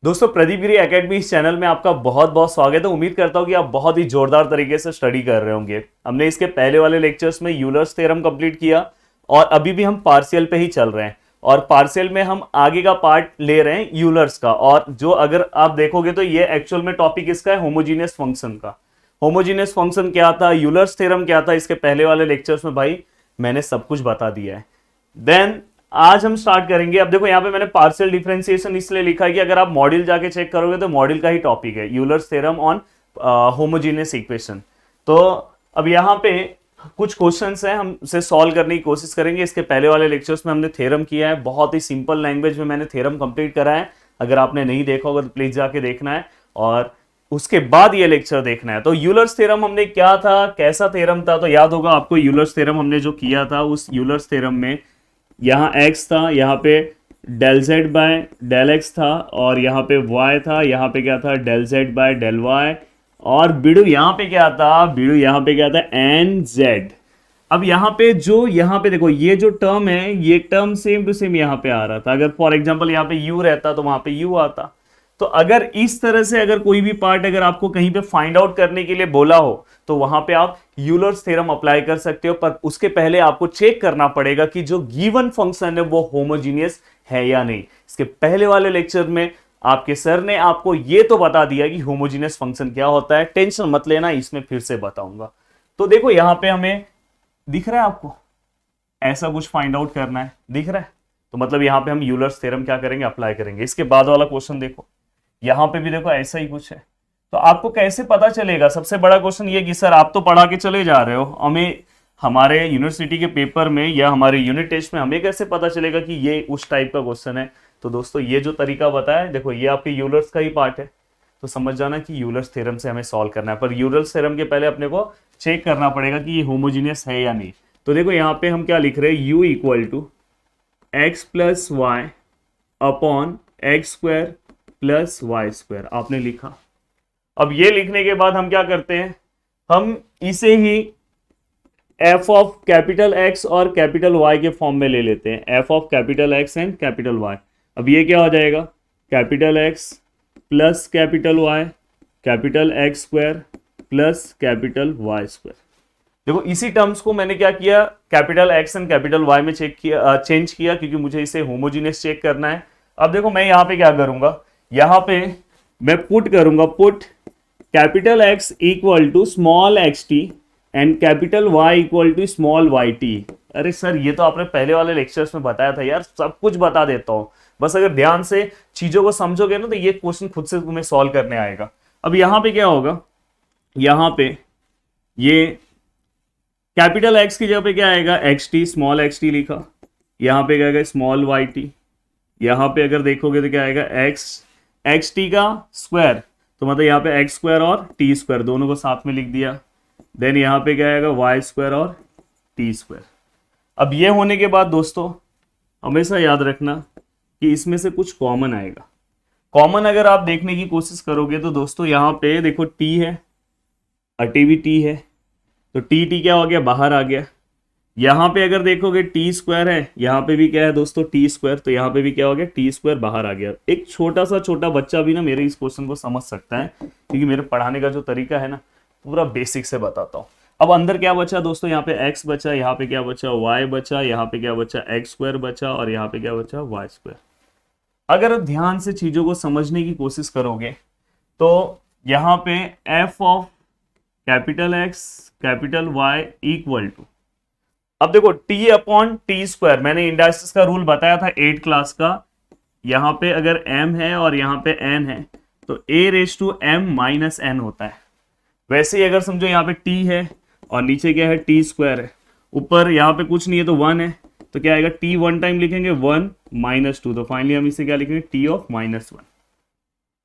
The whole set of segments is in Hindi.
दोस्तों प्रदीप गिरी एकेडमी इस चैनल में आपका बहुत बहुत स्वागत है। उम्मीद करता हूं कि आप बहुत ही जोरदार तरीके से स्टडी कर रहे होंगे। हमने इसके पहले वाले लेक्चर्स में यूलर्स थ्योरम कंप्लीट किया और अभी भी हम पार्शियल पे ही चल रहे हैं और पार्शियल में हम आगे का पार्ट ले रहे हैं यूलर्स का। और जो अगर आप देखोगे तो ये एक्चुअल में टॉपिक इसका है होमोजीनियस फंक्शन का। होमोजीनियस फंक्शन क्या था, यूलर्स थ्योरम क्या था, इसके पहले वाले लेक्चर्स में भाई मैंने सब कुछ बता दिया है। देन आज हम स्टार्ट करेंगे। अब देखो यहाँ पे मैंने पार्शियल डिफरेंशिएशन इसलिए लिखा है कि अगर आप मॉड्यूल जाके चेक करोगे तो मॉड्यूल का ही टॉपिक है Euler's theorem on homogeneous equation. तो अब यहाँ पे कुछ क्वेश्चंस हैं, हम उसे सॉल्व करने की कोशिश करेंगे। इसके पहले वाले लेक्चर्स में हमने थ्योरम किया है, बहुत ही सिंपल लैंग्वेज में मैंने थ्योरम कंप्लीट करा है। अगर आपने नहीं देखा होगा तो प्लीज जाके देखना है और उसके बाद ये लेक्चर देखना है। तो यूलर्स थ्योरम हमने क्या था, कैसा थ्योरम था, तो याद होगा आपको यूलर्स थ्योरम हमने जो किया था उस यूलर्स थ्योरम में यहाँ x था, यहाँ पे del z by del x था और यहाँ पे y था, यहाँ पे क्या था del z by del y और बिडू यहाँ पे क्या था, बिडू यहाँ पे क्या था एन जेड। अब यहाँ पे जो यहाँ पे देखो ये जो टर्म है ये टर्म सेम टू सेम यहाँ पे आ रहा था। अगर फॉर एग्जांपल यहाँ पे u रहता तो वहां पे u आता। तो अगर इस तरह से अगर कोई भी पार्ट अगर आपको कहीं पे फाइंड आउट करने के लिए बोला हो तो वहां पे आप यूलर्स थ्योरम अप्लाई कर सकते हो, पर उसके पहले आपको चेक करना पड़ेगा कि जो गिवन फंक्शन है वो होमोजीनियस है या नहीं। इसके पहले वाले लेक्चर में आपके सर ने आपको ये तो बता दिया कि होमोजीनियस फंक्शन क्या होता है, टेंशन मत लेना, इसमें फिर से बताऊंगा। तो देखो यहां पे हमें दिख रहा है आपको ऐसा कुछ फाइंड आउट करना है, दिख रहा है। तो मतलब यहां पे हम यूलर्स थ्योरम क्या करेंगे, अप्लाई करेंगे। इसके बाद वाला क्वेश्चन देखो, यहां पे भी देखो ऐसा ही कुछ है। तो आपको कैसे पता चलेगा, सबसे बड़ा क्वेश्चन ये कि सर आप तो पढ़ा के चले जा रहे हो, हमें हमारे यूनिवर्सिटी के पेपर में या हमारे यूनिट टेस्ट में हमें कैसे पता चलेगा कि ये उस टाइप का क्वेश्चन है। तो दोस्तों ये जो तरीका बताया देखो ये आपके यूलर्स का ही पार्ट है। तो समझ जाना कि यूलर्स थ्योरम से हमें सॉल्व करना है, पर यूलर्स थ्योरम के पहले अपने को चेक करना पड़ेगा कि ये होमोजीनियस है या नहीं। तो देखो यहाँ पे हम क्या लिख रहे हैं, u equal to x plus y upon x square plus y square आपने लिखा। अब ये लिखने के बाद हम क्या करते हैं, हम इसे ही एफ ऑफ कैपिटल एक्स और कैपिटल वाई के फॉर्म में ले लेते हैं, f of capital x and capital y. अब ये क्या हो जाएगा, capital x plus capital y capital x square plus capital y square. देखो इसी टर्म्स को मैंने क्या किया, capital x and capital y में चेंज किया क्योंकि मुझे इसे होमोजीनियस चेक करना है। अब देखो मैं यहाँ पे क्या करूंगा, यहाँ पे मैं पुट करूंगा, put capital x equal to small x t and capital y equal to small y t. अरे सर ये तो आपने पहले वाले लेक्चर्स में बताया था यार, सब कुछ बता देता हूं, बस अगर ध्यान से चीजों को समझोगे ना तो ये क्वेश्चन खुद से तुम्हें सॉल्व करने आएगा। अब यहां पे क्या होगा, यहां पे ये कैपिटल एक्स की जगह पे क्या आएगा, x T, small x T लिखा, यहां पे क्या आएगा स्मॉल वाई टी, यहां पे अगर देखोगे तो क्या आएगा एक्स टी का स्क्वायर, तो मतलब यहाँ पे एक्स स्क्वायर और टी स्क्वायर दोनों को साथ में लिख दिया। देन यहाँ पे क्या आएगा वाई स्क्वायर और टी स्क्वायर। अब ये होने के बाद दोस्तों हमेशा याद रखना कि इसमें से कुछ कॉमन आएगा। कॉमन अगर आप देखने की कोशिश करोगे तो दोस्तों यहाँ पे देखो टी है, टी भी टी है, तो टी क्या हो गया, बाहर आ गया। यहाँ पे अगर देखोगे टी स्क्वायर है, यहाँ पे भी क्या है दोस्तों टी स्क्वायर, तो यहाँ पे भी क्या हो गया टी स्क्वायर बाहर आ गया। एक छोटा बच्चा भी ना मेरे इस क्वेश्चन को समझ सकता है क्योंकि मेरे पढ़ाने का जो तरीका है ना पूरा बेसिक से बताता हूँ। अब अंदर क्या बचा दोस्तों, यहाँ पे एक्स बचा, यहाँ पे क्या बचा वाई बचा, यहाँ पे क्या बचा एक्स स्क्वायर बचा और यहाँ पे क्या बचा वाई स्क्वायर। अगर ध्यान से चीजों को समझने की कोशिश करोगे तो यहाँ पे f of capital x capital y equal to, अब देखो टी अपॉन टी स्क्वायर, मैंने इंडाइसिस का रूल बताया था 8 क्लास का। यहां पे अगर m है और यहां पे n है तो a raise to m minus n होता है। वैसे ही अगर समझो यहाँ पे t है और नीचे क्या है टी स्क्वायर है, ऊपर यहाँ पे कुछ नहीं है तो 1 है, तो क्या आएगा t 1 टाइम लिखेंगे 1 माइनस 2, तो फाइनली हम इसे क्या लिखेंगे t ऑफ माइनस 1।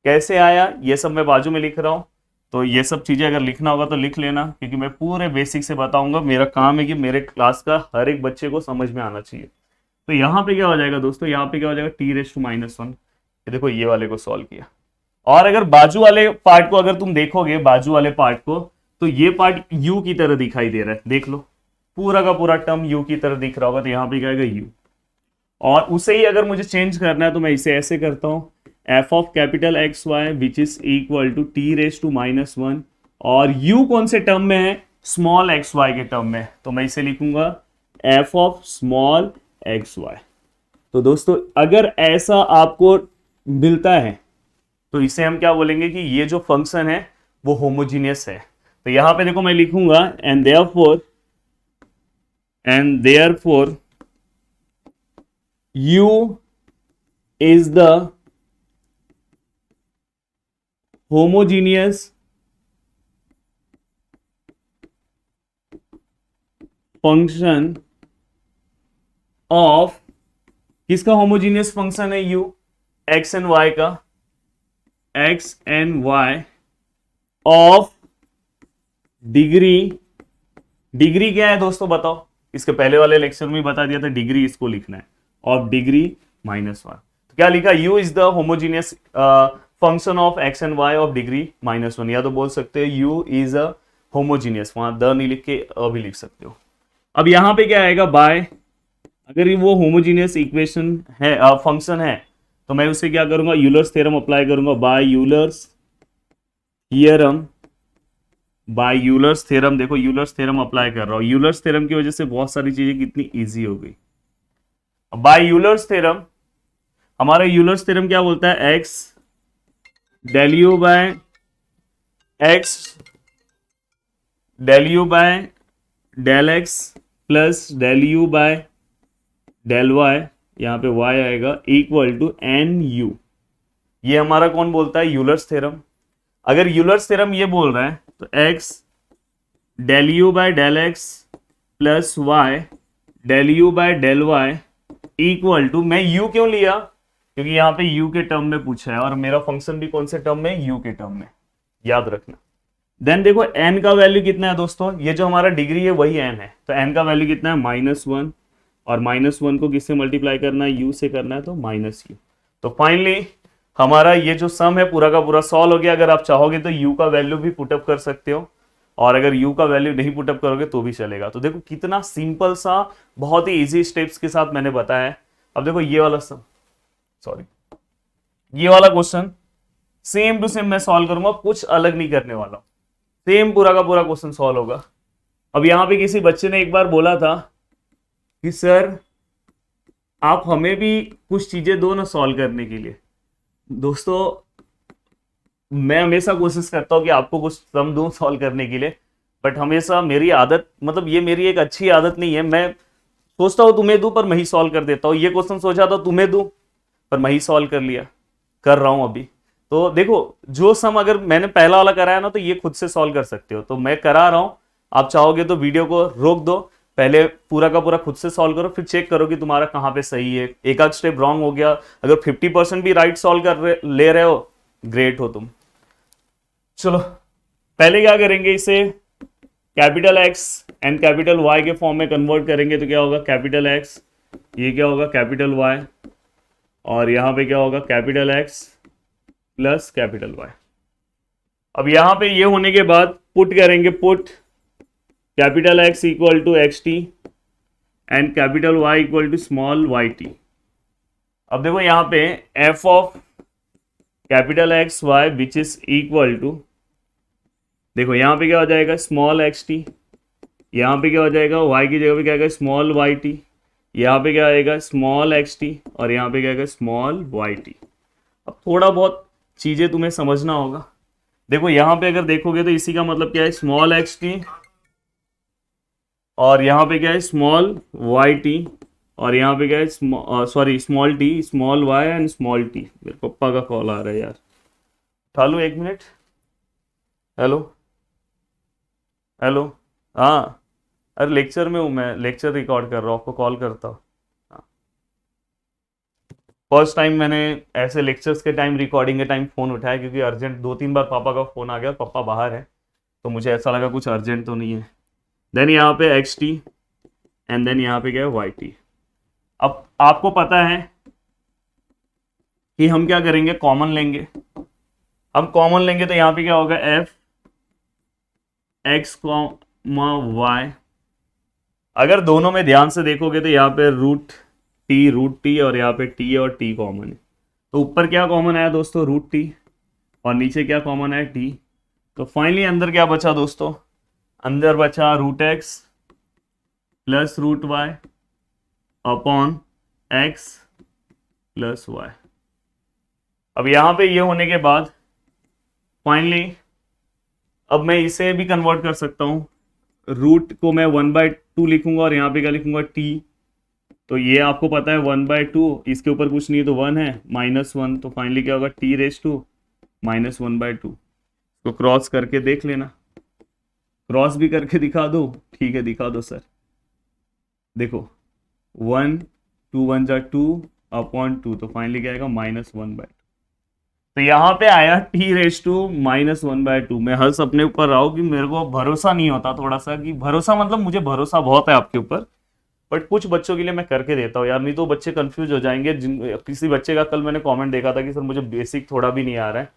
कैसे आया ये सब मैं बाजू में लिख रहा हूँ, तो ये सब चीजें अगर लिखना होगा तो लिख लेना क्योंकि मैं पूरे बेसिक से बताऊंगा। मेरा काम है कि मेरे क्लास का हर एक बच्चे को समझ में आना चाहिए। तो यहाँ पे क्या हो जाएगा दोस्तों, यहाँ पे क्या हो जाएगा टी रेस टू माइनस 1। ये देखो ये वाले को सॉल्व किया। और अगर बाजू वाले पार्ट को अगर तुम देखोगे, बाजू वाले पार्ट को, तो ये पार्ट यू की तरह दिखाई दे रहा है, देख लो पूरा का पूरा टर्म यू की तरह दिख रहा होगा, तो यहाँ पे क्या आएगा यू। और उसे ही अगर मुझे चेंज करना है तो मैं इसे ऐसे करता हूँ, f of capital x y which is equal to t raise to -1, और u कौन से टर्म में है, स्मॉल एक्स वाई के टर्म में, तो मैं इसे लिखूंगा f of small x y. तो दोस्तों अगर ऐसा आपको मिलता है तो इसे हम क्या बोलेंगे कि ये जो फंक्शन है वो होमोजीनियस है। तो यहां पे देखो मैं लिखूंगा and therefore u is the homogeneous function of, किसका होमोजीनियस फंक्शन है u, x एंड y का, x and y of degree क्या है दोस्तों बताओ, इसके पहले वाले लेक्चर में बता दिया था, डिग्री इसको लिखना है, ऑफ डिग्री -1। तो क्या लिखा, u is the homogeneous function of x and y of degree -1, या तो बोल सकते हो u इज अ होमोजीनियस, वहां द नहीं लिख के अभी लिख सकते हो। अब यहां पे क्या आएगा, बाय, अगर वो होमोजीनियस इक्वेशन है, फंक्शन है, तो मैं उसे क्या करूंगा, यूलर्स थ्योरम अप्लाई करूंगा, बाय यूलर्स थ्योरम। देखो यूलर्स थ्योरम अप्लाई कर रहा हूं, यूलर्स थ्योरम की वजह से बहुत सारी चीजें कितनी इजी हो गई। बाय यूलर्स थ्योरम, हमारा यूलर्स थ्योरम क्या बोलता है, x del u by del x plus del u by del y, यहां पे y आएगा, इक्वल टू एन यू। ये हमारा कौन बोलता है, यूलर्स थ्योरम। अगर यूलर्स थ्योरम ये बोल रहा है तो x del u by del x plus y del u by del y equal to, मैं u क्यों लिया, क्योंकि यहां पे u के टर्म में पूछा है और मेरा फंक्शन भी कौन से टर्म में, u के टर्म में, याद रखना। देन देखो n का वैल्यू कितना है दोस्तों, ये जो हमारा डिग्री है वही n है, तो n का वैल्यू कितना है, -1, और -1 को किससे मल्टीप्लाई करना है, u से करना है, तो -u। तो फाइनली हमारा ये जो सम है पूरा का पूरा सॉल्व हो गया। अगर आप चाहोगे तो u का वैल्यू भी पुटअप कर सकते हो, और अगर u का वैल्यू नहीं पुटअप करोगे तो भी चलेगा। तो देखो कितना सिंपल सा, बहुत ही इजी स्टेप्स के साथ मैंने बताया है। अब देखो ये वाला ये वाला क्वेश्चन सेम टू सेम मैं सॉल्व करूंगा, कुछ अलग नहीं करने वाला, सेम पूरा का पूरा क्वेश्चन सॉल्व होगा। अब यहां पे किसी बच्चे ने एक बार बोला था कि सर आप हमें भी कुछ चीजें दो ना सॉल्व करने के लिए। दोस्तों मैं हमेशा कोशिश करता हूं कि आपको कुछ सम दूं सॉल्व करने के लिए, बट हमेशा मेरी आदत, मतलब ये मेरी एक अच्छी आदत नहीं है, मैं सोचता हूं तुम्हें दूं पर मैं ही सॉल्व कर देता हूं। ये क्वेश्चन सोचा था तुम्हें दूं पर मैं ही सॉल्व कर रहा हूं अभी। तो देखो जो सम अगर मैंने पहला वाला कराया ना तो ये खुद से सॉल्व कर सकते हो, तो मैं करा रहा हूं, आप चाहोगे तो वीडियो को रोक दो, पहले पूरा का पूरा खुद से सॉल्व करो, फिर चेक करो कि तुम्हारा कहां पे सही है। एक आध स्टेप रॉन्ग हो गया, अगर 50% भी राइट सॉल्व ले रहे हो, ग्रेट हो तुम। चलो पहले क्या करेंगे, इसे capital x and capital y के फॉर्म में कन्वर्ट करेंगे। तो क्या होगा, कैपिटल एक्स, ये क्या होगा कैपिटल वाई, और यहां पे क्या होगा capital x plus capital y. अब यहां पे ये होने के बाद पुट करेंगे, put capital x equal to x t and capital y equal to small y t. अब देखो यहां पे f of capital x y which is equal to, देखो यहां पे क्या हो जाएगा स्मॉल एक्स टी, यहां पे क्या हो जाएगा वाई की जगह पे क्या आएगा स्मॉल वाई टी, यहाँ पे क्या आएगा स्मॉल एक्स टी, और यहाँ पे क्या आएगा स्मॉल वाई टी। अब थोड़ा बहुत चीजें तुम्हें समझना होगा। देखो यहाँ पे अगर देखोगे तो इसी का मतलब क्या है, स्मॉल एक्स टी, और यहाँ पे क्या है स्मॉल वाई टी, और यहाँ पे क्या है small t, small y and small t. मेरे पापा का कॉल आ रहा है यार, उठा लूँ 1 मिनट। हेलो हेलो, हाँ अरे लेक्चर में हूँ मैं, लेक्चर रिकॉर्ड कर रहा हूँ, आपको कॉल करता हूँ। फर्स्ट टाइम मैंने ऐसे लेक्चर्स के टाइम, रिकॉर्डिंग के टाइम फ़ोन उठाया, क्योंकि अर्जेंट 2-3 बार पापा का फ़ोन आ गया, पापा बाहर है, तो मुझे ऐसा लगा कुछ अर्जेंट तो नहीं है। देन यहाँ पे एक्स टी एंड देन यहाँ पे क्या है वाई टी। अब आपको पता है कि हम क्या करेंगे, कॉमन लेंगे। हम कॉमन लेंगे तो यहाँ पे क्या होगा एफ एक्स वाई। अगर दोनों में ध्यान से देखोगे तो यहाँ पे रूट टी और यहाँ पे टी और टी कॉमन है, तो ऊपर क्या कॉमन आया दोस्तों, रूट टी, और नीचे क्या कॉमन आया, टी। तो फाइनली अंदर क्या बचा दोस्तों, अंदर बचा root x plus root y upon x plus y. अब यहां पे ये होने के बाद फाइनली अब मैं इसे भी कन्वर्ट कर सकता हूं, रूट को मैं 1/2 लिखूंगा और यहाँ पे क्या लिखूंगा, टी। तो ये आपको पता है 1/2, इसके ऊपर कुछ नहीं है तो 1 है, -1, तो फाइनली क्या होगा, टी रेस टू -1/2। तो क्रॉस करके देख लेना, क्रॉस भी करके दिखा दो, ठीक है दिखा दो सर। देखो 1 2 1 जा 2 अपॉन 2, तो फाइनली क्या आएगा, -1/2। तो यहाँ पे आया टी रेस टू -1/2। मैं हंस अपने ऊपर रहा हूँ कि मेरे को भरोसा नहीं होता थोड़ा सा, कि भरोसा मतलब मुझे भरोसा बहुत है आपके ऊपर, बट कुछ बच्चों के लिए मैं करके देता हूँ यार, नहीं तो बच्चे कंफ्यूज हो जाएंगे। किसी बच्चे का कल मैंने कमेंट देखा था कि सर मुझे बेसिक थोड़ा भी नहीं आ रहा है,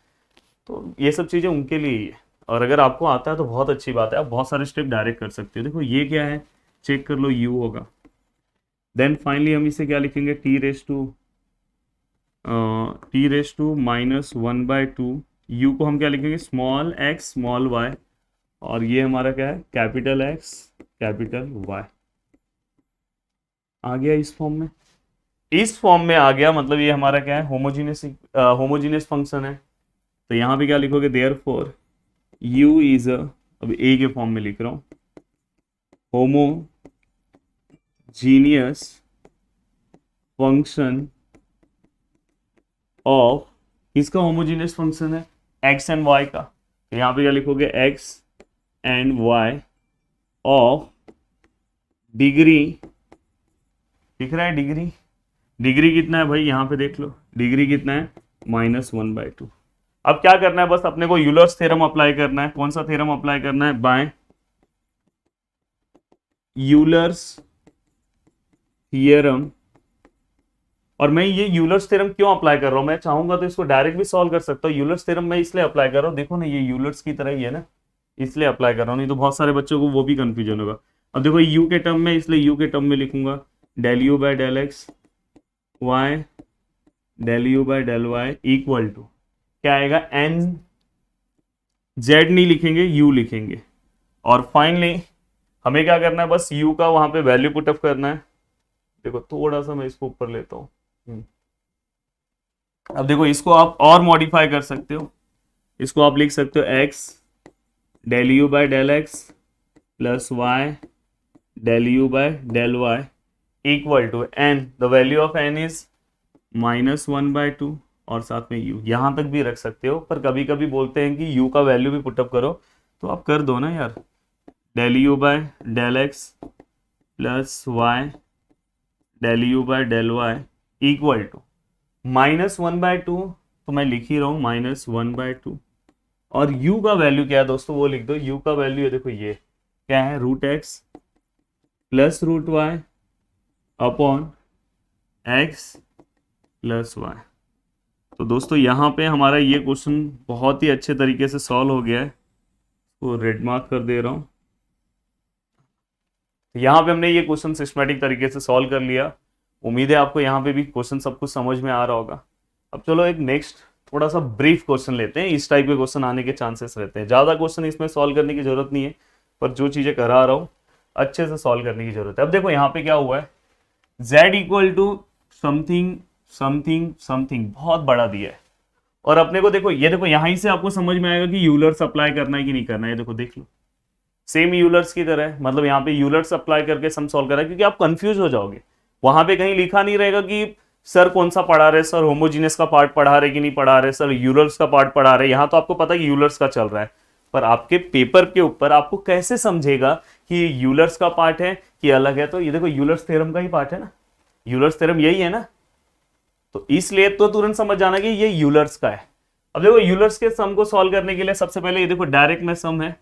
तो ये सब चीज़ें उनके लिए ही है। और अगर आपको आता है तो बहुत अच्छी बात है, आप बहुत सारे स्टेप डायरेक्ट कर सकते हो। देखो ये क्या है, चेक कर लो, यू होगा। देन फाइनली हम इसे क्या लिखेंगे, टी रेस टू -1/2। यू को हम क्या लिखेंगे, स्मॉल एक्स स्मॉल वाई, और ये हमारा क्या है, कैपिटल एक्स कैपिटल वाई। आ गया इस फॉर्म में, इस फॉर्म में आ गया, मतलब ये हमारा क्या है, होमोजीनियस फंक्शन है। तो यहाँ पे क्या लिखोगे, देयरफॉर u इज अब ए के फॉर्म में लिख रहा हूं, होमोजीनियस फंक्शन ऑफ, किसका होमोजीनियस फंक्शन है, एक्स एंड वाई का। तो यहाँ पे क्या लिखोगे, x and y of degree, दिख रहा है डिग्री, डिग्री कितना है भाई, यहाँ पे देख लो डिग्री कितना है, -1/2। अब क्या करना है, बस अपने को यूलर्स थ्योरम अप्लाई करना है। कौन सा थ्योरम अप्लाई करना है, बाय यूलर्स थ्योरम। और मैं ये यूलर्स थ्योरम क्यों अप्लाई कर रहा हूं, मैं चाहूंगा तो इसको डायरेक्ट भी सॉल्व कर सकता हूँ। यूलर्स थ्योरम मैं इसलिए अप्लाई कर रहा हूँ, देखो ना ये यूलर्स की तरह ही है ना, इसलिए अप्लाई कर रहा हूँ, नहीं तो बहुत सारे बच्चों को वो भी कंफ्यूजन होगा। अब देखो यू के टर्म में, इसलिए यू के टर्म में लिखूंगा del u by del x y del u by del y equal to क्या आएगा, एन, जेड नहीं लिखेंगे यू लिखेंगे। और फाइनली हमें क्या करना है, बस यू का वहां पे वैल्यू पुटअप करना है। देखो थोड़ा सा मैं इसको ऊपर लेता हूँ, अब देखो इसको आप और मॉडिफाई कर सकते हो, इसको आप लिख सकते हो x del u by del x plus y del u by del y equal to n, the value of n is -1/2, और साथ में u यहां तक भी रख सकते हो, पर कभी कभी बोलते हैं कि u का वैल्यू भी पुटअप करो, तो आप कर दो ना यार, del u by del x plus y del u by del y equal to -1/2, तो मैं लिख ही रहा हूँ -1/2, और u का वैल्यू क्या है दोस्तों, वो लिख दो। u का वैल्यू है, देखो ये क्या है, root x plus root y upon x plus y. तो दोस्तों यहाँ पे हमारा ये क्वेश्चन बहुत ही अच्छे तरीके से सॉल्व हो गया है, तो रेड मार्क कर दे रहा हूँ। तो यहाँ पे हमने ये क्वेश्चन सिस्टमैटिक तरीके से सॉल्व कर लिया। उम्मीद है आपको यहाँ पे भी क्वेश्चन सब कुछ समझ में आ रहा होगा। अब चलो एक नेक्स्ट थोड़ा सा ब्रीफ क्वेश्चन लेते हैं, इस टाइप के क्वेश्चन आने के चांसेस रहते हैं। ज़्यादा क्वेश्चन इसमें सॉल्व करने की जरूरत नहीं है, पर जो चीज़ें करा रहा हूँ अच्छे से सॉल्व करने की जरूरत है। अब देखो यहाँ पे क्या हुआ है, z equal to something something something बहुत बड़ा दिया है, और अपने को देखो ये देखो यहीं से आपको समझ में आएगा कि यूलर्स अप्लाई करना है कि नहीं करना है। देखो देख लो सेम यूलर्स की तरह है, मतलब यहाँ पे यूलर्स अप्लाई करके सम सॉल्व कर रहा है, क्योंकि आप कंफ्यूज हो जाओगे। वहां पे कहीं लिखा नहीं रहेगा कि सर कौन सा पढ़ा रहे, सर होमोजीनियस का पार्ट पढ़ा रहे कि नहीं पढ़ा रहे, सर यूलर्स का पार्ट पढ़ा रहे। यहाँ तो आपको पता है कि यूलर्स का चल रहा है, पर आपके पेपर के ऊपर आपको कैसे समझेगा कि ये यूलर्स का पार्ट है कि अलग है। तो ये देखो यूलर्स थ्योरम का ही पार्ट है ना, यूलर्स थ्योरम यही है ना, तो इसलिए तो तुरंत समझ जाना कि ये यूलर्स का है। अब देखो यूलर्स के सम को सॉल्व करने के लिए सबसे पहले ये देखो डायरेक्ट में सम है।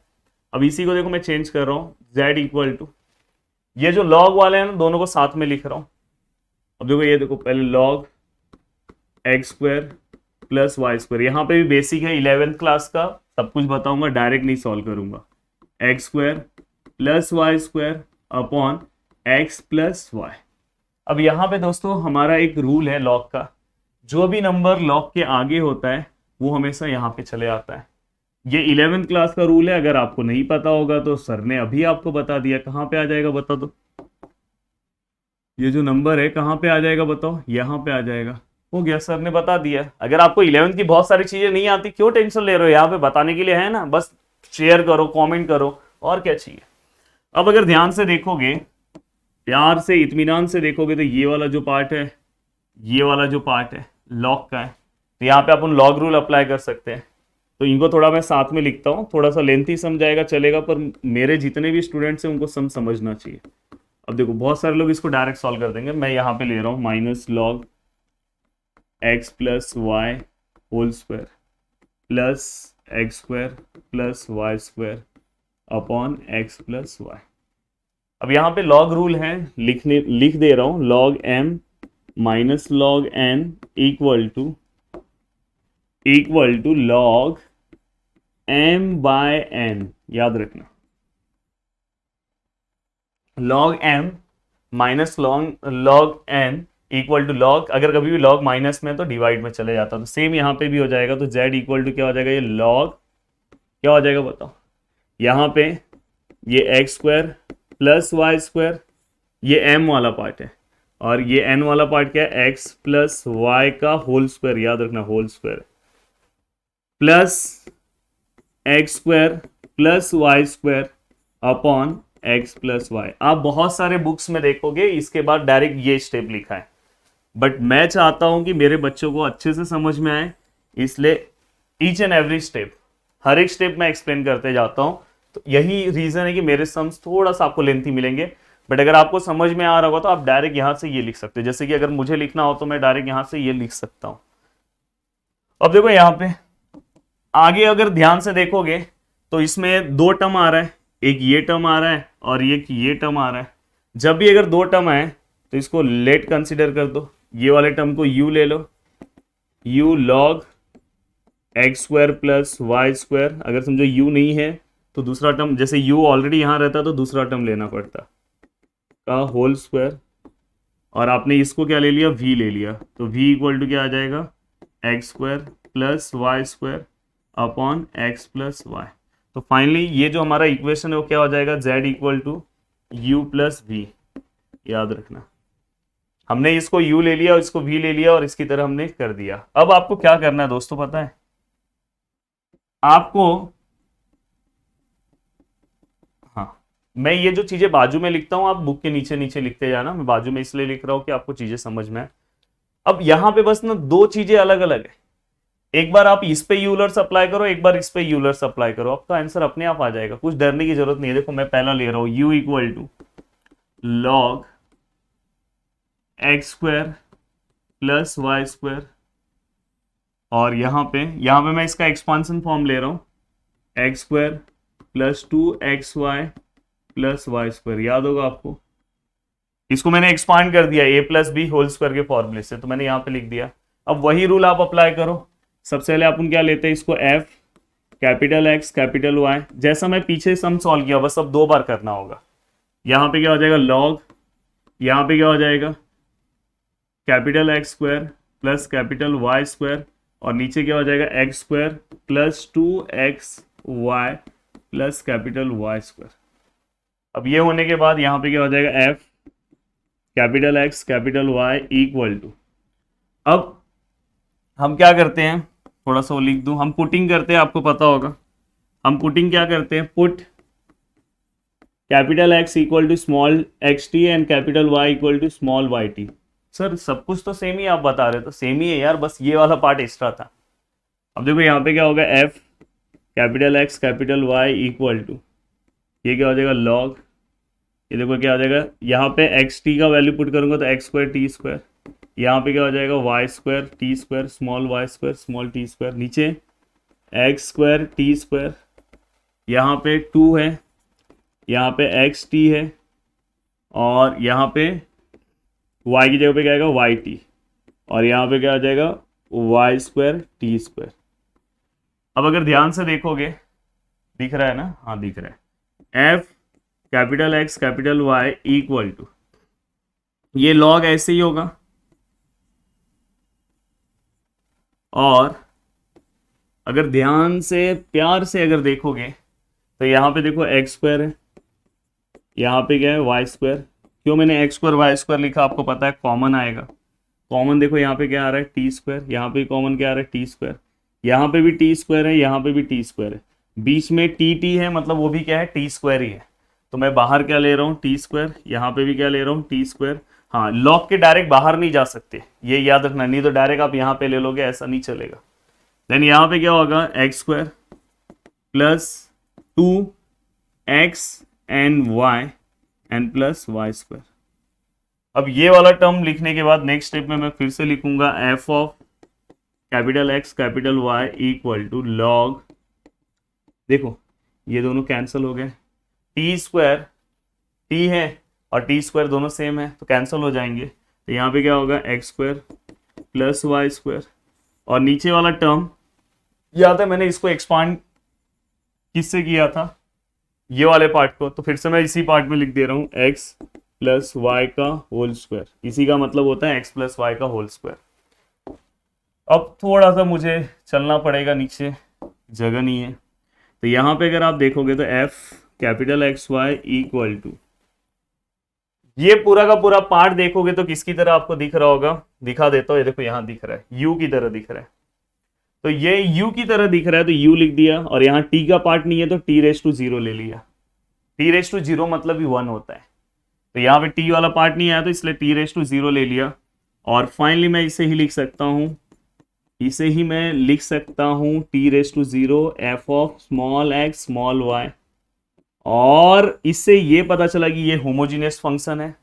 अब इसी को देखो मैं चेंज कर रहा हूँ, z इक्वल टू ये जो लॉग वाले हैं ना दोनों को साथ में लिख रहा हूँ। अब देखो ये देखो पहले log x square plus y square, यहाँ पे भी बेसिक है 11th क्लास का, सब कुछ बताऊंगा, डायरेक्ट नहीं सॉल्व करूंगा। X square plus y square upon x plus y. अब यहाँ पे दोस्तों हमारा एक रूल है लॉग का, जो भी नंबर लॉग के आगे होता है वो हमेशा यहाँ पे चले आता है। ये 11th क्लास का रूल है, अगर आपको नहीं पता होगा तो सर ने अभी आपको बता दिया। कहाँ पे आ जाएगा बता दो, ये जो नंबर है कहाँ पे आ जाएगा बताओ, यहाँ पे आ जाएगा। हो गया, सर ने बता दिया। अगर आपको 11th की बहुत सारी चीजें नहीं आती, क्यों टेंशन ले रहे हो, यहाँ पे बताने के लिए है ना, बस शेयर करो, कमेंट करो, और क्या चाहिए। अब अगर ध्यान से देखोगे, प्यार से इत्मीनान से देखोगे, तो ये वाला जो पार्ट है, ये वाला जो पार्ट है लॉग का है, तो यहाँ पे अपन लॉग रूल अप्लाई कर सकते हैं। तो इनको थोड़ा मैं साथ में लिखता हूँ, थोड़ा सा लेंथी समझाएगा चलेगा, पर मेरे जितने भी स्टूडेंट्स हैं उनको समझना चाहिए। अब देखो बहुत सारे लोग इसको डायरेक्ट सॉल्व कर देंगे, मैं यहाँ पे ले रहा हूँ minus log x plus y whole square plus x square plus y square upon x plus y. अब यहाँ पे लॉग रूल है, लिख दे रहा हूँ, log m minus log n equal to log m by n. याद रखना, log m minus log n equal to log, अगर कभी भी लॉग माइनस में तो डिवाइड में चले जाता, तो सेम यहाँ पे भी हो जाएगा। तो z इक्वल टू क्या हो जाएगा, ये लॉग क्या हो जाएगा बताओ, यहाँ पे ये x square plus y square, ये m वाला पार्ट है, और ये n वाला पार्ट क्या है, x प्लस वाई का होल स्क्वायर, याद रखना whole square, plus x square plus y square upon x plus y. आप बहुत सारे बुक्स में देखोगे इसके बाद डायरेक्ट ये स्टेप लिखा है, बट मैं चाहता हूं कि मेरे बच्चों को अच्छे से समझ में आए, इसलिए ईच एंड एवरी स्टेप, हर एक स्टेप मैं एक्सप्लेन करते जाता हूं। तो यही रीजन है कि मेरे सम्स थोड़ा सा आपको लेंथी मिलेंगे, बट अगर आपको समझ में आ रहा होगा तो आप डायरेक्ट यहां से ये लिख सकते हो। जैसे कि अगर मुझे लिखना हो तो मैं डायरेक्ट यहां से ये लिख सकता हूं। अब देखो यहां पे आगे अगर ध्यान से देखोगे तो इसमें दो टर्म आ रहा है, एक ये टर्म आ रहा है और एक ये टर्म आ रहा है। जब भी अगर दो टर्म आए तो इसको लेट कंसीडर कर दो, ये वाले टर्म को u ले लो, u log x square plus y square. अगर समझो u नहीं है तो दूसरा टर्म, जैसे u ऑलरेडी यहां रहता तो दूसरा टर्म लेना पड़ता का होल स्क्वायर, और आपने इसको क्या ले लिया, v ले लिया, तो v इक्वल टू क्या आ जाएगा, x square plus y square upon x plus y. तो फाइनली ये जो हमारा इक्वेशन है वो क्या हो जाएगा, z equal to u plus v. याद रखना, हमने इसको u ले लिया और इसको v ले लिया और इसकी तरह हमने कर दिया। अब आपको क्या करना है दोस्तों पता है आपको, हाँ मैं ये जो चीजें बाजू में लिखता हूं आप बुक के नीचे नीचे लिखते जाना, मैं बाजू में इसलिए लिख रहा हूं कि आपको चीजें समझ में आए। अब यहां पे बस ना दो चीजें अलग अलग है, एक बार आप इस पे यूलर्स अप्लाई करो, एक बार इस पे यूलर्स अप्लाई करो, आपका आंसर अपने आप आ जाएगा, कुछ डरने की जरूरत नहीं है। देखो मैं पहला ले रहा हूं u equal to log x square plus y square, और यहां पे मैं इसका एक्सपांशन फॉर्म ले रहा हूं x square plus 2xy plus y square. याद होगा आपको, इसको मैंने एक्सपांड कर दिया a plus b whole square के फॉर्मूले से, तो मैंने यहां पे लिख दिया। अब वही रूल आप अप्लाई करो। सबसे पहले अपन क्या लेते हैं, इसको f capital X capital Y, जैसा मैं पीछे सम सॉल्व किया बस अब दो बार करना होगा। यहाँ पे क्या हो जाएगा लॉग, यहाँ पे क्या हो जाएगा capital x square plus capital y square, और नीचे क्या हो जाएगा x square plus 2xy plus capital y square. अब ये होने के बाद यहाँ पे क्या हो जाएगा f capital x capital y equal to, अब हम क्या करते हैं, थोड़ा सा वो लिख दूं, हम पुटिंग करते हैं, आपको पता होगा हम पुटिंग क्या करते हैं, put capital x equal to small x t and capital y equal to small y t. Sir सब कुछ तो सेम ही आप बता रहे, तो सेम ही है यार, बस ये वाला पार्ट एक्स्ट्रा था। अब देखो यहाँ पे क्या होगा f capital x capital y equal to, ये क्या हो जाएगा लॉग, ये देखो क्या हो जाएगा, यहाँ पे एक्स टी का वैल्यू पुट करूंगा तो एक्स स्क्वायर टी स्क्वायर, यहाँ पे क्या हो जाएगा y square t square small y square small t square, नीचे एक्स स्क्वायर टी स्क्वायर, यहाँ पे 2 है, यहाँ पे एक्स टी है, और यहाँ पे y की जगह पे क्या आएगा वाई टी, और यहाँ पे क्या आ जाएगा वाई स्क्वायर टी स्क्वायर। अब अगर ध्यान से देखोगे दिख रहा है ना, हाँ दिख रहा है, f capital x capital y equal to, ये लॉग ऐसे ही होगा, और अगर ध्यान से प्यार से अगर देखोगे तो यहाँ पे देखो एक्स स्क्वायर है, यहाँ पे क्या है वाई स्क्वायर। क्यों मैंने एक्स स्क्वायर वाई स्क्वायर लिखा आपको पता है, कॉमन आएगा। कॉमन देखो यहाँ पे क्या आ रहा है टी स्क्वायर, यहाँ पे कॉमन क्या आ रहा है टी स्क्वायर, यहाँ पे भी टी स्क्वायर है, यहाँ पे भी टी स्क्वायर है, बीच में टी टी है, मतलब वो भी क्या है टी स्क्वायर ही है। तो मैं बाहर क्या ले रहा हूँ टी स्क्वायर, यहाँ पे भी क्या ले रहा हूँ टी स्क्वायर। हाँ, लॉग के डायरेक्ट बाहर नहीं जा सकते, ये याद रखना, नहीं तो डायरेक्ट आप यहाँ पे ले लोगे, ऐसा नहीं चलेगा। देन यहाँ पे क्या होगा x square plus 2x and y and plus y square. अब ये वाला टर्म लिखने के बाद नेक्स्ट स्टेप में मैं फिर से लिखूंगा f of capital X capital Y equal to log, देखो ये दोनों कैंसिल हो गए, टी स्क्वायर टी है और टी स्क्वायर दोनों सेम है तो कैंसिल हो जाएंगे। तो यहाँ पे क्या होगा x square plus y square, और नीचे वाला टर्म याद है मैंने इसको एक्सपांड किससे किया था, ये वाले पार्ट को, तो फिर से मैं इसी पार्ट में लिख दे रहा हूँ एक्स प्लस वाई का होल स्क्वायर। इसी का मतलब होता है एक्स प्लस वाई का होल स्क्वायर। अब थोड़ा सा मुझे चलना पड़ेगा, नीचे जगह नहीं है। तो यहाँ पे अगर आप देखोगे तो f capital x y equal to, ये पूरा का पूरा पार्ट देखोगे तो किसकी तरह आपको दिख रहा होगा, दिखा देता हूँ, ये देखो यहाँ दिख रहा है यू की तरह दिख रहा है। तो ये u की तरह दिख रहा है तो u लिख दिया, और यहाँ t का पार्ट नहीं है तो t रेस टू 0 ले लिया। t रेस टू 0 मतलब भी 1 होता है, तो यहाँ पे t वाला पार्ट नहीं आया तो इसलिए t रेस टू 0 ले लिया। और फाइनली मैं इसे ही लिख सकता हूँ, इसे ही मैं लिख सकता हूँ t raise to 0 f of small x small y। और इससे ये पता चला कि ये होमोजीनियस फंक्शन है,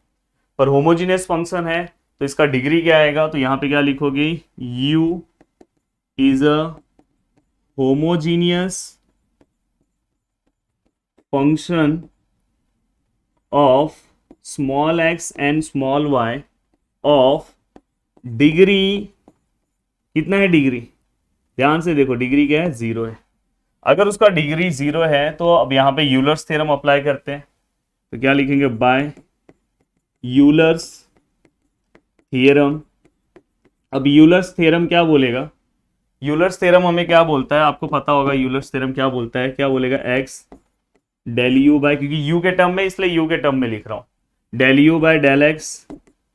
पर होमोजीनियस फंक्शन है तो इसका डिग्री क्या आएगा, तो यहाँ पे क्या लिखोगे u is a homogeneous function of small x and small y of degree, कितना है डिग्री, ध्यान से देखो डिग्री क्या है 0 है। अगर उसका डिग्री 0 है तो अब यहाँ पे यूलर्स थ्योरम अप्लाई करते हैं, तो क्या लिखेंगे बाय यूलर्स थ्योरम। अब यूलर्स थ्योरम क्या बोलेगा, यूलर्स थ्योरम हमें क्या बोलता है, आपको पता होगा यूलर्स थ्योरम क्या बोलता है, क्या बोलेगा x डेल यू बाय, क्योंकि u के टर्म में इसलिए u के टर्म में लिख रहा हूं, del u by del x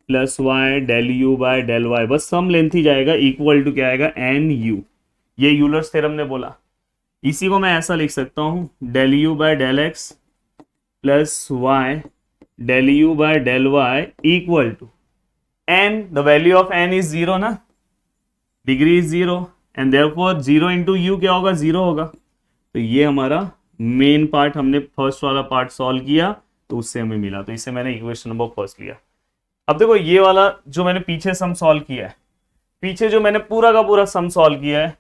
plus y del u by del y, बस सम लेंथ ही जाएगा, इक्वल टू क्या आएगा एन यू। ये यूलर्स थ्योरम ने बोला। इसी को मैं ऐसा लिख सकता हूँ del u by del x plus y del u by del y equal to n, the value of n is 0 ना, degree is 0 and therefore 0 into u क्या होगा 0 होगा। तो ये हमारा मेन पार्ट, हमने फर्स्ट वाला पार्ट सॉल्व किया तो उससे हमें मिला, तो इससे मैंने इक्वेशन नंबर फर्स्ट लिया। अब देखो ये वाला जो मैंने पीछे सम सॉल्व किया है, पीछे जो मैंने पूरा का पूरा सम सॉल्व किया है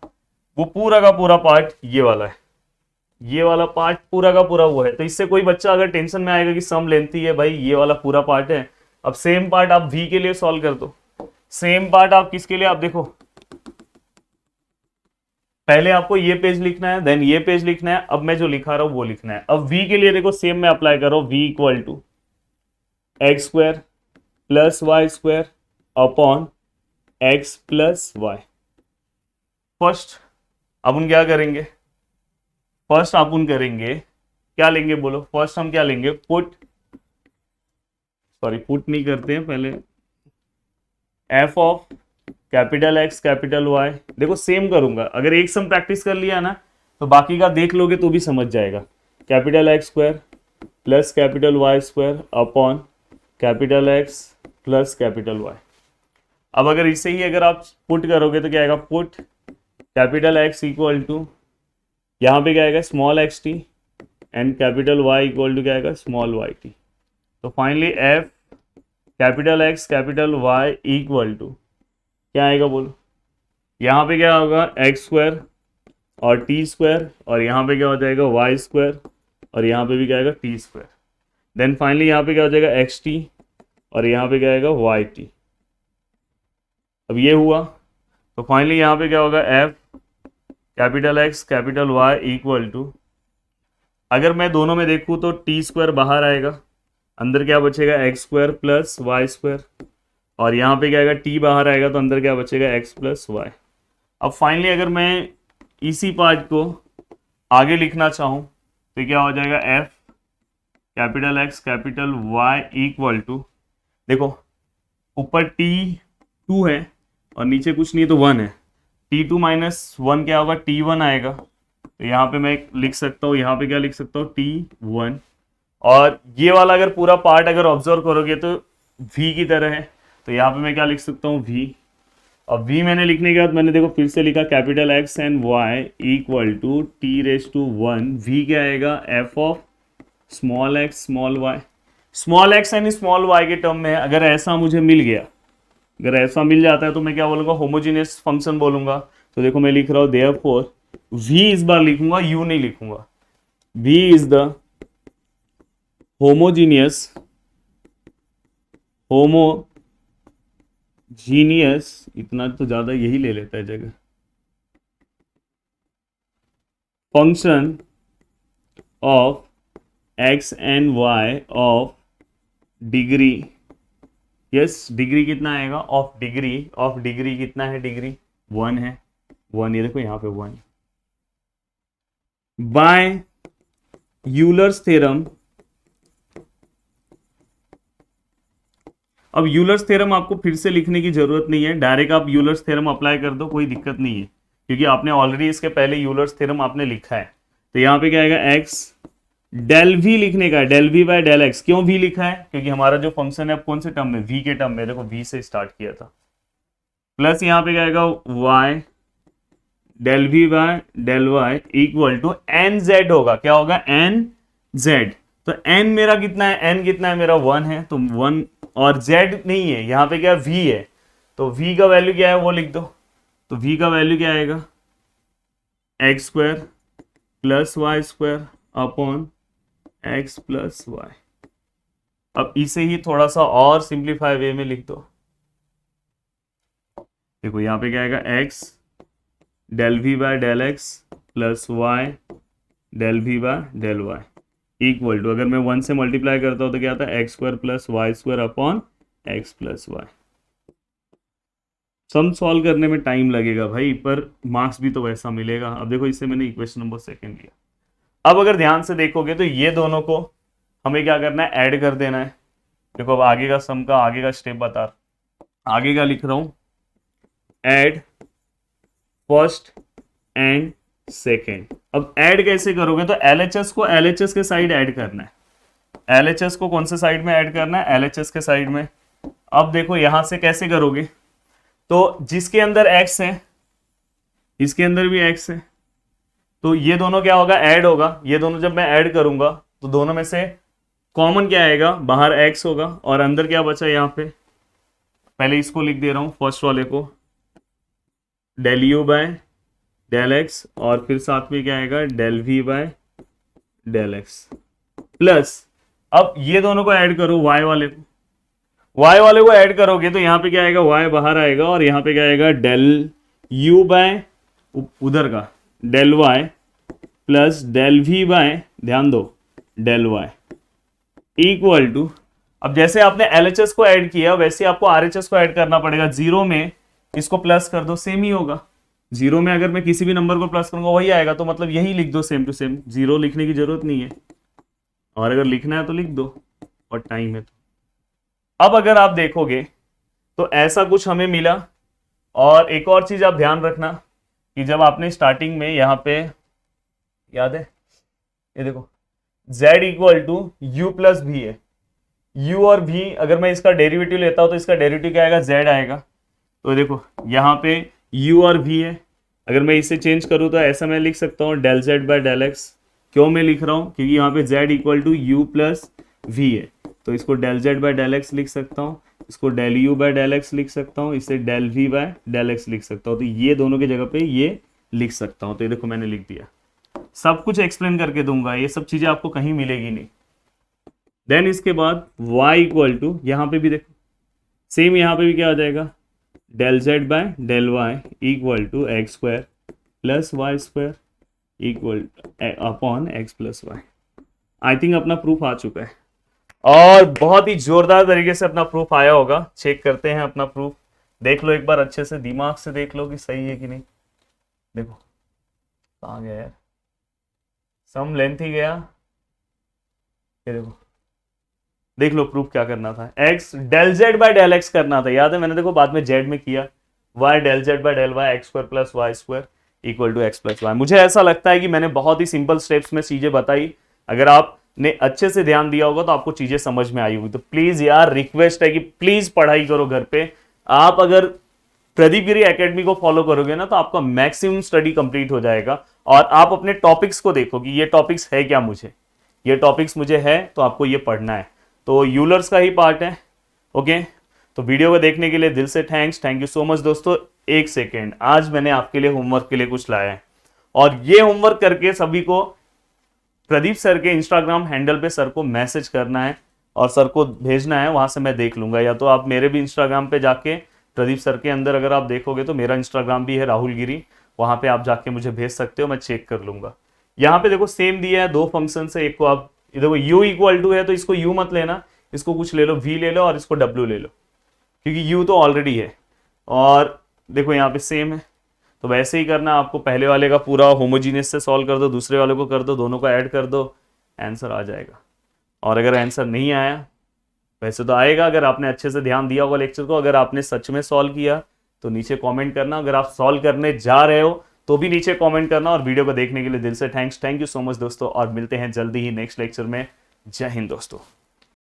वो पूरा का पूरा पार्ट ये वाला है, ये वाला पार्ट पूरा का पूरा वो है। तो इससे कोई बच्चा अगर टेंशन में आएगा कि सम लेंथी है, भाई ये वाला पूरा पार्ट है। अब सेम पार्ट आप v के लिए सॉल्व कर दो, सेम पार्ट आप किसके लिए, आप देखो पहले आपको ये पेज लिखना है, देन ये पेज लिखना है, अब मैं जो लिखा रहा हूं वो लिखना है। अब v के लिए देखो सेम में अप्लाई करो, v equal to x square plus y square upon x plus y. First अपन क्या करेंगे, फर्स्ट अपन करेंगे क्या लेंगे बोलो, फर्स्ट हम क्या लेंगे पुट, सॉरी पुट नहीं करते हैं पहले, f of capital x capital y. देखो सेम करूंगा, अगर एक सम प्रैक्टिस कर लिया ना तो बाकी का देख लोगे तो भी समझ जाएगा। Capital x square plus capital y square upon capital x plus capital y. अब अगर इसे ही अगर आप पुट करोगे तो क्या आएगा, put capital x equal to यहाँ पे क्या आएगा small x t and capital y equal to क्या आएगा स्मॉल वाई टी। तो finally f capital x capital y equal to क्या आएगा बोलो, यहाँ पे क्या होगा एक्स स्क्वायर और टी स्क्वायर, और यहाँ पे क्या हो जाएगा वाई स्क्वायर, और यहाँ पे भी क्या आएगा टी स्क्वायर। देन फाइनली यहाँ पे क्या हो जाएगा एक्स टी और यहाँ पे क्या आएगा वाई टी। अब ये हुआ तो फाइनली यहाँ पे क्या होगा f capital x capital y equal to, अगर मैं दोनों में देखूँ तो टी स्क्वायर बाहर आएगा, अंदर क्या बचेगा x square plus y square, और यहाँ पे क्या आएगा टी बाहर आएगा तो अंदर क्या बचेगा एक्स प्लस वाई। अब फाइनली अगर मैं इसी पार्ट को आगे लिखना चाहूं तो क्या हो जाएगा, f capital x capital y equal to, देखो ऊपर T2 है और नीचे कुछ नहीं है तो 1 है, T2 माइनस 1 क्या होगा, T1 आएगा। तो यहाँ पे मैं लिख सकता हूँ, यहाँ पे क्या लिख सकता हूँ, T1। और ये वाला अगर पूरा पार्ट अगर ऑब्जर्व करोगे तो V की तरह है, तो यहाँ पे मैं क्या लिख सकता हूँ, V। और V मैंने लिखने के बाद मैंने देखो फिर से लिखा capital x and y equal to T⁻1। V क्या आएगा, f of small x small y. Small x and small y के टर्म में अगर ऐसा मुझे मिल गया, अगर ऐसा मिल जाता है तो मैं क्या बोलूंगा, होमोजीनियस फंक्शन बोलूंगा। तो देखो मैं लिख रहा हूं देयरफॉर V इस बार लिखूंगा, U नहीं लिखूंगा। V इज द होमोजीनियस इतना तो ज्यादा यही ले लेता है जगह, function of x and y of degree, yes degree कितना आएगा, ऑफ डिग्री कितना है, डिग्री 1 है, 1, ये देखो यहाँ पे 1, बाय यूलर्स थ्योरम। अब यूलर्स थ्योरम आपको फिर से लिखने की जरूरत नहीं है, डायरेक्ट आप यूलर्स थ्योरम अप्लाई कर दो, कोई दिक्कत नहीं है, क्योंकि आपने ऑलरेडी इसके पहले यूलर्स थ्योरम आपने लिखा है। तो यहाँ पे क्या आएगा, एक्स डेल वी लिखने का है, del v by del x. क्यों वी लिखा है, क्योंकि हमारा जो फंक्शन है कौन से टर्म में, वी के टर्म में, देखो वी से स्टार्ट किया था। प्लस यहाँ पे क्या आएगा, y del v by del y equal to n z होगा, क्या होगा, एन जेड। तो एन मेरा कितना है, एन कितना है मेरा 1 है, तो 1, और जेड नहीं है यहाँ पे, क्या वी है, तो वी का वैल्यू क्या है वो लिख दो। तो वी का वैल्यू क्या आएगा, x square plus y square upon x plus y. अब इसे ही थोड़ा सा और सिंप्लीफाई वे में लिख दो। देखो यहाँ पे क्या आएगा, x del v by del x plus y del v by del y equal to, अगर मैं 1 से मल्टीप्लाई करता हूं तो क्या आता है, x square plus y square upon x plus y. Sum solve करने में टाइम लगेगा भाई, पर मार्क्स भी तो वैसा मिलेगा। अब देखो इससे मैंने इक्वेशन नंबर 2 लिया। अब अगर ध्यान से देखोगे तो ये दोनों को हमें क्या करना है, ऐड कर देना है। देखो अब आगे का सम का आगे का स्टेप बता, आगे का लिख रहा हूं, ऐड फर्स्ट एंड सेकेंड। अब ऐड कैसे करोगे, तो LHS को LHS के साइड ऐड करना है। LHS को कौन से साइड में ऐड करना है, LHS के साइड में। अब देखो यहां से कैसे करोगे, तो जिसके अंदर x है इसके अंदर भी x है, तो ये दोनों क्या होगा, ऐड होगा। ये दोनों जब मैं ऐड करूंगा तो दोनों में से कॉमन क्या आएगा, बाहर x होगा और अंदर क्या बचा यहाँ पे, पहले इसको लिख दे रहा हूं फर्स्ट वाले को, del u by del x, और फिर साथ में क्या आएगा, del v by del x plus, अब ये दोनों को ऐड करो, y वाले को ऐड करोगे तो यहाँ पे क्या आएगा, y बाहर आएगा और यहाँ पे क्या आएगा, डेल u बाय उधर का del y plus del v by, ध्यान दो, डेल y इक्वल टू, अब जैसे आपने LHS को ऐड किया वैसे आपको RHS को ऐड करना पड़ेगा। 0 में इसको प्लस कर दो, सेम ही होगा। 0 में अगर मैं किसी भी नंबर को प्लस करूंगा वही आएगा, तो मतलब यही लिख दो सेम टू सेम, 0 लिखने की जरूरत नहीं है, और अगर लिखना है तो लिख दो, और टाइम है तो। अब अगर आप देखोगे तो ऐसा कुछ हमें मिला। और एक और चीज आप ध्यान रखना कि जब आपने स्टार्टिंग में यहाँ पे, याद है ये देखो, z equal to u plus v है, u और v अगर मैं इसका डेरिवेटिव लेता हूं तो इसका डेरिवेटिव क्या आएगा, z आएगा। तो देखो यहाँ पे u और v है, अगर मैं इसे चेंज करूँ तो ऐसा मैं लिख सकता हूँ del z by del x. क्यों मैं लिख रहा हूँ, क्योंकि यहाँ पे z equal to u plus v है, तो इसको del z by del x लिख सकता हूँ, इसको del u by del x लिख सकता हूँ, इसे del v by del x लिख सकता हूँ। तो ये दोनों की जगह पे ये लिख सकता हूँ। तो ये देखो मैंने लिख दिया, सब कुछ एक्सप्लेन करके दूंगा, ये सब चीजें आपको कहीं मिलेगी नहीं। देन इसके बाद y इक्वल टू, यहाँ पे भी देखो सेम, यहाँ पे भी क्या आ जाएगा, del z by del y equal to x square plus y square equal upon x plus y. I think अपना प्रूफ आ चुका है, और बहुत ही जोरदार तरीके से अपना प्रूफ आया होगा। चेक करते हैं अपना प्रूफ, देख लो एक बार अच्छे से, दिमाग से देख लो कि सही है कि नहीं। देखो कहाँ गया यार, सम लेंथ ही गया, ये देखो, देख लो प्रूफ क्या करना था, x del z by del x करना था, याद है मैंने देखो बाद में जेड में किया, y del z by del y x square plus y square equal to x plus y. मुझे ऐसा लगता है कि मैंने बहुत ही सिंपल स्टेप्स में चीजें बताई, अगर आपने अच्छे से ध्यान दिया होगा तो आपको चीजें समझ में आई होगी। तो प्लीज यार रिक्वेस्ट है कि प्लीज पढ़ाई करो घर पे। आप अगर प्रदीप गिरी एकेडमी को फॉलो करोगे ना तो आपका मैक्सिमम स्टडी कंप्लीट हो जाएगा, और आप अपने टॉपिक्स को देखो कि ये टॉपिक्स है क्या, मुझे ये टॉपिक्स मुझे है तो आपको ये पढ़ना है। तो यूलर्स का ही पार्ट है। ओके, तो वीडियो को देखने के लिए दिल से थैंक यू सो मच दोस्तों। एक सेकेंड, आज मैंने आपके लिए होमवर्क के लिए कुछ लाया है, और ये होमवर्क करके सभी को प्रदीप सर के इंस्टाग्राम हैंडल पे सर को मैसेज करना है और सर को भेजना है, वहां से मैं देख लूंगा। या तो आप मेरे भी इंस्टाग्राम पे जाके प्रदीप सर के अंदर अगर आप देखोगे तो मेरा इंस्टाग्राम भी है राहुल गिरी, वहां पे आप जाके मुझे भेज सकते हो, मैं चेक कर लूंगा। यहाँ पे देखो सेम दिया है, दो फंक्शन है, एक को आप देखो u इक्वल टू है तो इसको u मत लेना, इसको कुछ ले लो, v ले लो और इसको w ले लो, क्योंकि u तो ऑलरेडी है। और देखो यहाँ पे सेम है, तो वैसे ही करना आपको, पहले वाले का पूरा होमोजीनियस से सॉल्व कर दो, दूसरे वाले को कर दो, दोनों को ऐड कर दो, आंसर आ जाएगा। और अगर आंसर नहीं आया, वैसे तो आएगा अगर आपने अच्छे से ध्यान दिया होगा लेक्चर को, अगर आपने सच में सॉल्व किया तो नीचे कमेंट करना, अगर आप सॉल्व करने जा रहे हो तो भी नीचे कमेंट करना। और वीडियो को देखने के लिए दिल से थैंक यू सो मच दोस्तों, और मिलते हैं जल्दी ही नेक्स्ट लेक्चर में। जय हिंद दोस्तों।